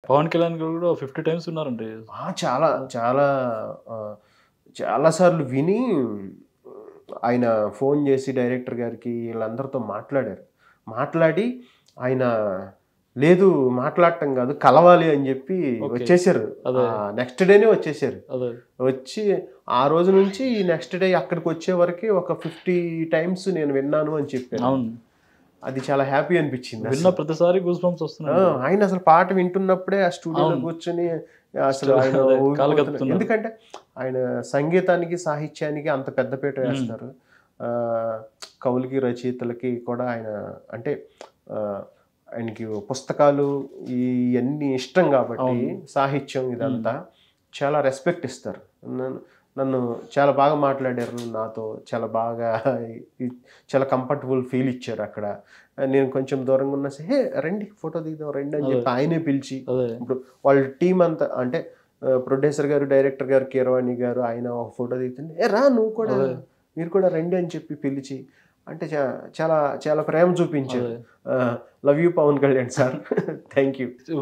పవన్ కళ్యాణ్ గారు కూడా 50 టైమ్స్ ఉన్నారండి. చాలా చాలా చాలా సార్లు విని ఆయన ఫోన్ చేసి డైరెక్టర్ గారికి వీళ్ళందరితో మాట్లాడారు. మాట్లాడి ఆయన లేదు మాట్లాడటం కాదు కలవాలి అని చెప్పి వచ్చేసారు. నెక్స్ట్ డేనే వచ్చేసారు. వచ్చి ఆ రోజు నుంచి నెక్స్ట్ డే అక్కడికి వచ్చే వరకు ఒక 50 టైమ్స్ నేను విన్నాను అని చెప్పాను. అది చాలా హ్యాపీ అనిపించింది. విన్న ప్రతిసారి గూస్ బంప్స్ వస్తున్నాయి. ఆయన అసలు పాట వింటున్నప్పుడే ఆ స్టూడియోలో కూర్చొని అసలు ఆయన ఎందుకంటే ఆయన సంగీతానికి సాహిత్యానికి అంత పెద్దపీట వేస్తారు. కవులకి రచయితలకి కూడా ఆయన అంటే ఆయనకి పుస్తకాలు ఇవన్నీ ఇష్టం కాబట్టి సాహిత్యం ఇదంతా చాలా రెస్పెక్ట్ ఇస్తారు. నన్ను చాలా బాగా మాట్లాడారు నాతో, చాలా బాగా చాలా కంఫర్టబుల్ ఫీల్ ఇచ్చారు. అక్కడ నేను కొంచెం దూరంగా ఉన్నా సరే హే రండి ఫోటో దిగుదాం రండి అని చెప్పి ఆయనే పిలిచి, ఇప్పుడు వాళ్ళ టీం అంతా అంటే ప్రొడ్యూసర్ గారు డైరెక్టర్ గారు కీరవాణి గారు ఆయన ఒక ఫోటో దిగుతుంటే ఏ రా నువ్వు కూడా మీరు కూడా రండి అని చెప్పి పిలిచి అంటే చాలా చాలా ప్రేమ చూపించారు. Love you Pawan Kalyan sir. Thank you.